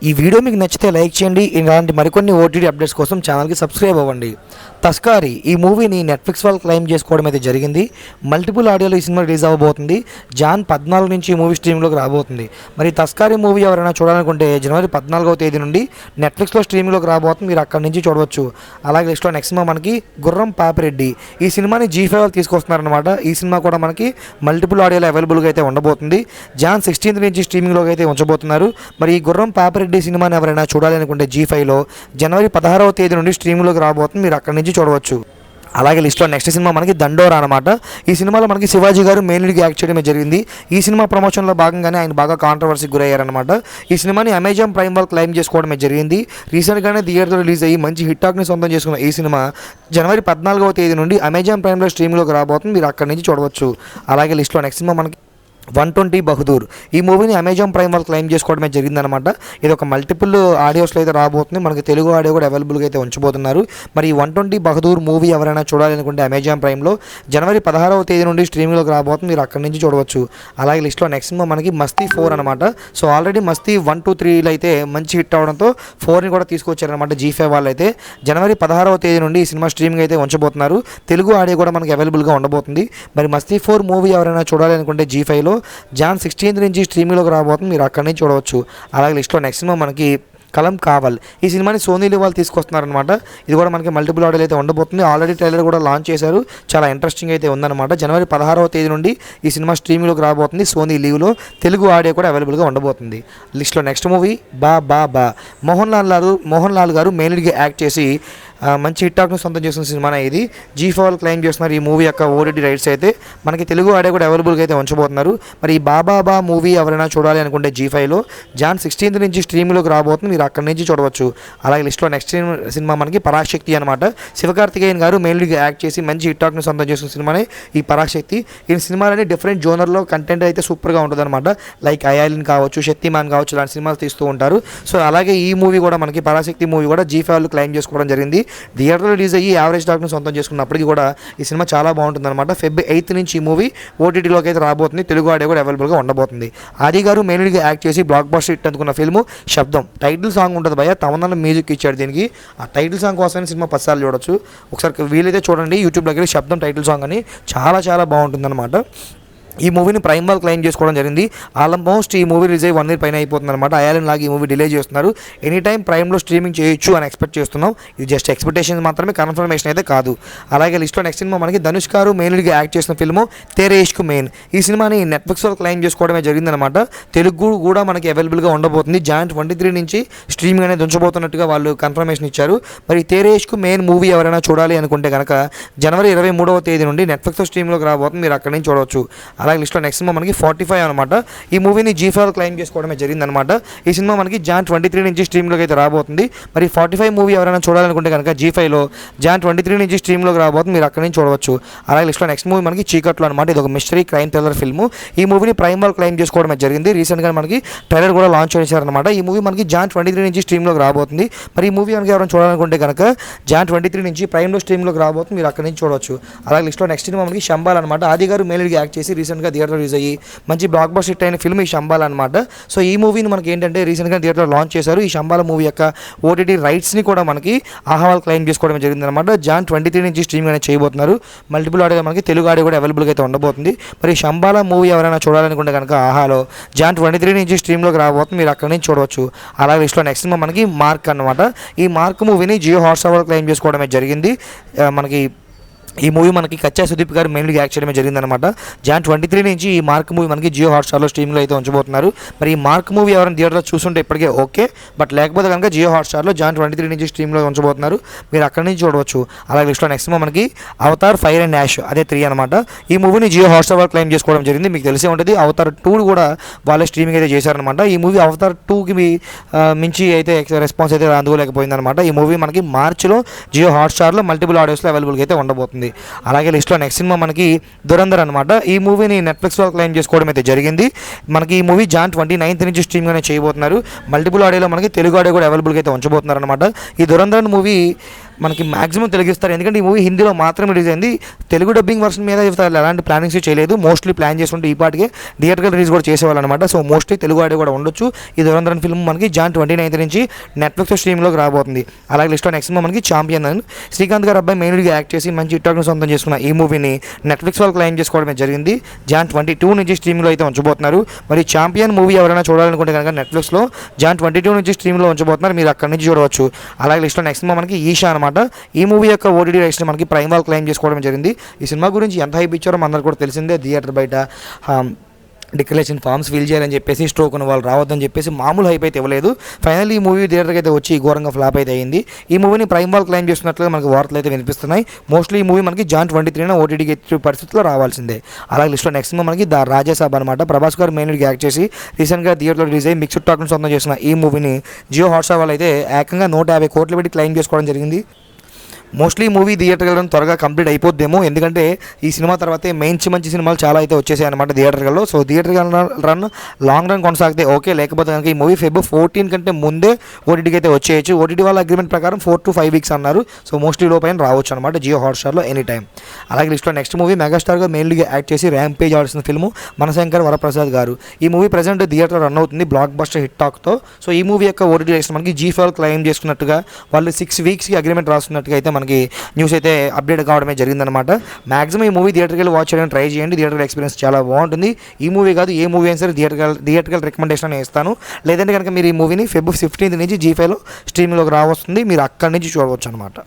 ఈ వీడియో మీకు నచ్చితే లైక్ చేయండి. ఇలాంటి మరికొన్ని ఓటీటీ అప్డేట్స్ కోసం ఛానల్కి సబ్స్క్రైబ్ అవ్వండి. తస్కారీ ఈ మూవీని నెట్ఫ్లిక్స్ వాళ్ళు క్లెయిమ్ చేసుకోవడం అయితే జరిగింది. మల్టిపుల్ ఆడియోలో ఈ సినిమా రిలీజ్ అవ్వబోతుంది. జాన్ 14 నుంచి ఈ మూవీ స్ట్రీమింగ్లోకి రాబోతుంది. మరి తస్కారీ మూవీ ఎవరైనా చూడాలనుకుంటే జనవరి 14వ తేదీ నుండి నెట్ఫ్లిక్స్లో స్ట్రీమింగ్లోకి రాబోతుంది. మీరు అక్కడి నుంచి చూడవచ్చు. అలాగే లిస్ట్లో నెక్స్ట్ సినిమా మనకి గుర్రం పాపిరెడ్డి. ఈ సినిమాని G5 వాళ్ళు తీసుకొస్తున్నారనమాట. ఈ సినిమా కూడా మనకి మల్టిపుల్ ఆడియోలో అవైలబుల్గా అయితే ఉండబోతుంది. జాన్ 16 నుంచి స్ట్రీమింగ్లోకి అయితే ఉంచబోతున్నారు. మరి ఈ గుర్రం పాపిరెడ్డి సినిమాని ఎవరైనా చూడాలి అనుకుంటే G5లో జనవరి 16వ తేదీ నుండి స్ట్రీమింగ్లోకి రాబోతుంది. మీరు అక్కడి నుంచి చూడవచ్చు. అలాగే లిస్ట్లో నెక్స్ట్ సినిమా మనకి దండోరా అనమాట. ఈ సినిమాలో మనకి శివాజీ గారు మెయిన్ లీడ్గా యాక్ట్ చేయడమే జరిగింది. ఈ సినిమా ప్రమోషన్లో భాగంగానే ఆయన బాగా కాంట్రవర్సీకి గురయ్యారనమాట. ఈ సినిమాని అమెజాన్ ప్రైమ్ వాళ్ళు క్లెయిమ్ చేసుకోవడమే జరిగింది. రీసెంట్గానే థియేటర్లో రిలీజ్ అయ్యి మంచి హిట్ టాక్ని సొంతం చేసుకున్న ఈ సినిమా జనవరి 14వ తేదీ నుండి అమెజాన్ ప్రైమ్లో స్ట్రీమింగ్లోకి రాబోతుంది. మీరు అక్కడి నుంచి చూడవచ్చు. అలాగే లిస్ట్లో నెక్స్ట్ సినిమా మనకి 120 బహదూర్. ఈ మూవీని అమెజాన్ ప్రైమ్ వాళ్ళు క్లెయిమ్ చేసుకోవడమే జరిగిందనమాట. ఇది ఒక మల్టిపుల్ ఆడియోస్లో అయితే రాబోతుంది. మనకి తెలుగు ఆడియో కూడా అవైలబుల్గా అయితే ఉంచబోతున్నారు. మరి ఈ 120 బహదూర్ మూవీ ఎవరైనా చూడాలి అనుకుంటే అమెజాన్ ప్రైమ్లో జనవరి 16వ తేదీ నుండి స్ట్రీమింగ్లోకి రాబోతుంది. మీరు అక్కడి నుంచి చూడవచ్చు. అలాగే లిస్ట్లో నెక్స్ట్ సినిమా మనకి మస్తీ 4 అనమాట. సో ఆల్రెడీ మస్తీ 1, 2, 3 అయితే మంచి హిట్ అవడంతో 4ని కూడా తీసుకొచ్చారనమాట G5 వాళ్ళు అయితే. జనవరి 16వ తేదీ నుండి ఈ సినిమా స్ట్రీమింగ్ అయితే ఉంచబోతున్నారు. తెలుగు ఆడియో కూడా మనకి అవైలబుల్గా ఉండబోతుంది. మరి మస్తీ 4 మూవీ ఎవరైనా చూడాలి అనుకుంటే G5లో జాన్ 16 నుంచి స్ట్రీమింగ్లోకి రాబోతుంది. మీరు అక్కడి నుంచి చూడవచ్చు. అలాగే లిస్ట్లో నెక్స్ట్ సినిమా మనకి కలం కావల్. ఈ సినిమాని సోనీ వాళ్ళు తీసుకొస్తున్నారనమాట. ఇది కూడా మనకి మల్టిపుల్ ఆడియోలు అయితే ఉండబోతుంది. ఆల్రెడీ ట్రైలర్ కూడా లాంచ్ చేశారు. చాలా ఇంట్రెస్టింగ్ అయితే ఉందన్నమాట. జనవరి 16వ తేదీ నుండి ఈ సినిమా స్ట్రీమింగ్లోకి రాబోతుంది. సోనీ లీవ్లో తెలుగు ఆడియో కూడా అవైలబుల్గా ఉండబోతుంది. లిస్ట్లో నెక్స్ట్ మూవీ బా బా బా. మోహన్ లాల్ గారు మెయిన్ లీడ్గా యాక్ట్ చేసి మంచి హిట్ టాక్ను సొంతం చేసిన సినిమానే ఇది. G5 వాళ్ళు క్లెయిమ్ చేస్తున్నారు ఈ మూవీ యొక్క ఓటీటీ రైట్స్ అయితే. మనకి తెలుగు ఆడియో కూడా అవైలబుల్గా అయితే ఉంచబోతున్నారు. మరి ఈ బాబా బా మూవీ ఎవరైనా చూడాలి అనుకుంటే G5లో జాన్ 16 నుంచి స్ట్రీమింగ్లోకి రాబోతుంది. మీరు అక్కడి నుంచి చూడవచ్చు. అలాగే లిస్ట్లో నెక్స్ట్ సినిమా మనకి పరాశక్తి అనమాట. శివకార్తికేయన్ గారు మెయిన్ లీడ్గా యాక్ట్ చేసి మంచి హిట్ టాక్ను సొంతం చేసిన సినిమానే ఈ పరాశక్తి. ఈ సినిమాలని డిఫరెంట్ జోనర్లో కంటెంట్ అయితే సూపర్గా ఉంటుంది అనమాట. లైక్ అయాలిన్ కావచ్చు, శక్తిమాన్ కావచ్చు, ఇలాంటి సినిమాలు తీస్తూ ఉంటారు. సో అలాగే ఈ మూవీ కూడా మనకి పరాశక్తి మూవీ కూడా G5 వాళ్ళు క్లెయిమ్ చేసుకోవడం జరిగింది. థియేటర్లో రిలీజ్ అయ్యి యావరేజ్ టాక్ను సొంతం చేసుకున్నప్పటికీ కూడా ఈ సినిమా చాలా బాగుంటుంది అనమాట. Feb 8 నుంచి ఈ మూవీ ఓటీటీలోకి అయితే రాబోతుంది. తెలుగు ఆడియో కూడా అవైలబుల్గా ఉండబోతుంది. ఆది గారు మెయిన్ లీడ్గా యాక్ట్ చేసి బ్లాక్ బస్టర్ హిట్ అందుకున్న ఫిల్మ్ శబ్దం. టైటిల్ సాంగ్ ఉంటుంది భయ, తమన్నా మ్యూజిక్ ఇచ్చాడు దీనికి. ఆ టైటిల్ సాంగ్ కోసమే సినిమా 10 సార్లు చూడొచ్చు. ఒకసారి వీలైతే చూడండి యూట్యూబ్ దగ్గర శబ్దం టైటిల్ సాంగ్ అని. చాలా చాలా బాగుంటుంది అనమాట. ఈ మూవీని ప్రైమ్ వాళ్ళు క్లెయిమ్ చేసుకోవడం జరిగింది. ఆల్మోస్ట్ ఈ మూవీ రిలీజ్ అయ్యి 1 year పైన అయిపోతుంది అనమాట. అయాలిన్ లాగా ఈ మూవీ డిలే చేస్తున్నారు. ఎనీ టైం ప్రైమ్లో స్ట్రీమింగ్ చేయొచ్చు అని ఎక్స్పెక్ట్ చేస్తున్నాం. ఇది జస్ట్ ఎక్స్పెక్టేషన్ మాత్రమే, కన్ఫర్మేషన్ అయితే కాదు. అలాగే లిస్ట్లో నెక్స్ట్ సినిమా మనకి ధనుష్ గారు మెయిన్ లీడ్గా యాక్ట్ చేసిన ఫిల్మ్ తేరే ఇష్క్ మెయిన్. ఈ సినిమాని నెట్ఫ్లిక్స్ వాళ్ళు క్లెయిమ్ చేసుకోవడమే జరిగిందనమాట. తెలుగు కూడా మనకి అవైలబుల్గా ఉండబోతుంది. జాన్ 23 నుంచి స్ట్రీమింగ్ అనేది ఉంచబోతున్నట్టుగా వాళ్ళు కన్ఫర్మేషన్ ఇచ్చారు. మరి తేరే ఇష్క్ మెయిన్ మూవీ ఎవరైనా చూడాలి అనుకుంటే కనుక జనవరి 23వ తేదీ నుండి నెట్ఫ్లిక్స్ స్ట్రీమ్లోకి రాబోతుంది. మీరు అక్కడి నుంచి చూడవచ్చు. అలాగే లిస్ట్లో నెక్స్ట్ సినిమా మనకి 45 అనమాట. ఈ మూవీని G5 క్లెయిమ్ చేసుకోవడమే జరిగిందనమాట. ఈ సినిమా మనకి జాన్ 23 నుంచి స్ట్రీమ్లోకి అయితే రాబోతుంది. మరి 45 మూవీ ఎవరైనా చూడాలనుకుంటే కనుక G5లో జాన్ 23 నుంచి స్ట్రీమ్లోకి రాబోతుంది. మీరు అక్కడి నుంచి చూడవచ్చు. అలాగే లిస్ట్లో నెక్స్ట్ మూవీ మనకి చీకట్లో అనమాట. ఇది ఒక మిస్టరీ క్రైమ్ థ్రిల్లర్ ఫిల్మ్. ఈ మూవీని ప్రైమ్ వాళ్ళు క్లెయిమ్ చేసుకోవడమే జరిగింది. రీసెంట్గా మనకి ట్రైలర్ కూడా లాంచ్ చేశారనమాట. ఈ మూవీ మనకి జాన్ 23 నుంచి స్ట్రీమ్లోకి రాబోతుంది. మరి ఈ మూవీ మనకి ఎవరైనా చూడాలనుకుంటే కనుక జాన్ 23 నుంచి ప్రైమ్లో స్ట్రీమ్లోకి రాబోతుంది. మీరు అక్కడి నుంచి చూడవచ్చు. అలాగే లిస్ట్లో నెక్స్ట్ సినిమా మనకి శంబాల్ అనమాట. ఆది గారు మెయిన్ లీడ్గా యాక్ట్ చేసి రీసెంట్గా థియేటర్ రిలీజ్ అయ్యి మంచి బ్లాక్ బస్టర్ హిట్ అయిన ఫిల్మ్ ఈ శంబాల్ అనమాట. సో ఈ మూవీని మనకి ఏంటంటే రీసెంట్గా థియేటర్లో లాంచ్ చేశారు. ఈ శంబాల మూవీ యొక్క ఓటీటీ రైట్స్ని కూడా మనకి ఆహ్వాల్ క్లెయిమ్ చేసుకోవడం జరిగిందనమాట. జాన్ 23 నుంచి స్ట్రీమింగ్ అనేది చేయబోతున్నారు. మల్టిపుల్ ఆడియో మనకి తెలుగు ఆడియో కూడా అవైలబుల్గా అయితే ఉండబోతుంది. మరి శంబాల మూవీ ఎవరైనా చూడాలనుకుంటే కనుక ఆహాలో జాన్ 23 నుంచి స్ట్రీమ్లోకి రాబోతుంది. మీరు అక్కడి నుంచి చూడవచ్చు. అలాగే లిస్ట్లో నెక్స్ట్ సినిమా మనకి మార్క్ అనమాట. ఈ మార్క్ మూవీని జియో హాట్స్టార్ క్లెయిమ్ చేసుకోవడమే జరిగింది. మనకి ఈ మూవీ మనకి కచ్చా సుదీప్ గారు మెయిన్గా యాక్ట్ చేయడమే జరిగిందనమాట. జాన్ 23 నుంచి ఈ మార్క్ మూవీ మనకి జియో హాట్స్టార్లో స్ట్రీమింగ్లో అయితే ఉంచబోతున్నారు. మరి ఈ మార్క్ మూవీ ఎవరైనా థియేటర్లో చూస్తుంటే ఇప్పటికే ఓకే, బట్ లేకపోతే కనుక జియో హాట్స్టార్లో జాన్ 23 నుంచి స్ట్రీమ్లో ఉంచబోతున్నారు. మీరు అక్కడి నుంచి చూడవచ్చు. అలాగే లిస్ట్లో నెక్స్ట్ మనకి అవతార్ ఫైర్ అండ్ యాష్, అదే 3 అనమాట. ఈ మూవీని జియో హాట్స్టార్ వాళ్ళు క్లెయిమ్ చేసుకోవడం జరిగింది. మీకు తెలిసే ఉంటుంది అవతార్ 2 కూడా వాళ్ళే స్ట్రీమింగ్ అయితే చేశారనమాట. ఈ మూవీ అవతార్ 2కి మించి అయితే రెస్పాన్స్ అయితే అందుకోలేకపోయిందనమాట. ఈ మూవీ మనకి మార్చిలో జియో హాట్స్టార్లో మల్టిపుల్ ఆడియోస్లో అవైలబుల్గా అయితే ఉండబోతుంది. అలాగే లిస్ట్లో నెక్స్ట్ సినిమా మనకి దురంధర్ అనమాట. ఈ మూవీని నెట్ఫ్లిక్స్ వాళ్ళు క్లెయిమ్ చేసుకోవడం అయితే జరిగింది. మనకి ఈ మూవీ జాన్ 29 నుంచి స్ట్రీమింగ్ అనేది చేయబోతున్నారు. మల్టిపుల్ ఆడియోలో మనకి తెలుగు ఆడియో కూడా అవైలబుల్గా అయితే ఉంచబోతున్నారు అనమాట. ఈ దురంధర్ మూవీ మనకి మాక్సిమం తెలుగు ఇస్తారు, ఎందుకంటే ఈ మూవీ హిందీలో మాత్రమే రిలీజ్ అయింది. తెలుగు డబ్బింగ్ వర్షన్ మీద ఎలాంటి ప్లానింగ్స్ చేయలేదు. మోస్ట్లీ ప్లాన్ చేసుకుంటే ఈ పాటికే థియేటర్కల్ రిలీజ్ కూడా చేసేవాళ్ళు అనమాట. సో మోస్ట్లీ తెలుగు ఆడియో కూడా ఉండొచ్చు. ఈ దురంధరం ఫిల్మ్ మనకి జాన్ 29 నుంచి నెట్ఫ్లిక్స్ స్ట్రీమ్లోకి రాబోతుంది. అలాగే లిస్ట్లో నెక్స్ట్ మనకి ఛాంపియన్ అని శ్రీకాంత్ గారు అబ్బాయి మెయిన్గా యాక్ట్ చేసి మంచి హిట్టాక్ను సొంతం చేసుకున్న ఈ మూవీని నెట్ఫ్లిక్స్ వాళ్ళు క్లైమ్ చేసుకోవడమే జరిగింది. జాన్ 22 నుంచి స్ట్రీమ్లో అయితే ఉంచబోతున్నారు. మరి ఛాంపియన్ మూవీ ఎవరైనా చూడాలనుకుంటే కనుక నెట్ఫ్లిక్స్లో జాన్ 22 నుంచి స్ట్రీమ్లో ఉంచబోతున్నారు, మీరు అక్కడి నుంచి చూడవచ్చు. అలాగే లిస్ట్లో నెక్స్ట్ మనకి ఈషా అనమాట. ఈ మూవీ యొక్క ఓటీటీ రైట్స్ మనకి ప్రైమ్ వాళ్ళు క్లైమ్ చేసుకోవడం జరిగింది. ఈ సినిమా గురించి ఎంత హైప్ ఇచ్చారో అందరికీ కూడా తెలిసిందే. థియేటర్ బయట డిక్లరేషన్ ఫామ్స్ ఫిల్ చేయాలని చెప్పేసి, స్ట్రోక్ ఉన్న వాళ్ళు రావద్దని చెప్పేసి మామూలు హైప్ అయితే ఇవ్వలేదు. ఫైనల్లీ ఈ మూవీ థియేటర్కి అయితే వచ్చి ఘోరంగా ఫ్లాప్ అయితే అయింది. ఈ మూవీని ప్రైమ్ వాళ్ళు క్లైమ్ చేస్తున్నట్లుగా మనకి వార్తలు అయితే వినిపిస్తున్నాయి. మోస్ట్లీ ఈ మూవీ మనకి జాన్ 23 ఓటీటీకి పరిస్థితిలో రావాల్సిందే. అలాగే లిస్ట్లో నెక్స్ట్ మనకి ద రాజాసాబ్ అనమాట. ప్రభాస్ గారు మెయిన్గా యాక్ట్ చేసి రీసెంట్గా థియేటర్లో రిలీజ్ అయ్యి మిక్స్డ్ టాక్ను సొంతం చేసిన ఈ మూవీని జియో హాట్స్టార్ వాళ్ళు అయితే ఏకంగా 150 కోట్లు పెట్టి క్లైమ్ చేసుకోవడం జరిగింది. మోస్ట్లీ మూవీ థియేటర్కి వెళ్ళడం త్వరగా కంప్లీట్ అయిపోద్దేమో, ఎందుకంటే ఈ సినిమా తర్వాతే మంచి సినిమాలు చాలా అయితే వచ్చేసాయి అనమాట థియేటర్లో. సో థియేటర్కి రన్ లాంగ్ రన్ కొనసాగితే ఓకే, లేకపోతే కనుక ఈ మూవీ ఫెబ్రవరి 14 కంటే ముందే ఓటీటీకి అయితే వచ్చేయచ్చు. ఓటీటీ వాళ్ళ అగ్రిమెంట్ ప్రకారం 4 to 5 వీక్స్ అన్నారు. సో మోస్ట్లీ లోపైన రావచ్చు అనమాట జియో హాట్స్టార్లో ఎనీ టైం. అలాగే లిస్ట్లో నెక్స్ట్ మూవీ మెగాస్టార్గా మెయిన్గా యాక్ట్ చేసి ర్యాంపేజ్ ఆడుతున్న ఫిల్మ్ మనశంకర్ వరప్రసాద్ గారు. ఈ మూవీ ప్రజెంట్ థియేటర్ రన్ అవుతుంది బ్లాక్ బస్టర్ హిట్ టాక్తో. సో ఈ మూవీ యొక్క ఓటీటీ రైట్స్ మనకి G5 క్లెయిమ్ చేసుకున్నట్టుగా వాళ్ళు 6 వీక్స్కి అగ్రిమెంట్ రాస్తున్నట్టుగా అయితే మనకి న్యూస్ అయితే అప్డేట్ కావడమే జరిగిందనమాట. మాక్సిమం ఈ మూవీ థియేటర్కి వెళ్ళి వాచ్ చేయడానికి ట్రై చేయండి. థియేటర్ ఎక్స్పీరియన్స్ చాలా బాగుంటుంది. ఈ మూవీ కాదు ఏ మూవీ అయినా సరే థియేటర్కి రికమెండేషన్ నేను ఇస్తాను. లేదంటే కనుక మీరు ఈ మూవీని ఫెబ్రవరి 15 నుంచి G5లో స్ట్రీమింగ్లోకి రావస్తుంది, మీరు అక్కడి నుంచి చూడవచ్చు అనమాట.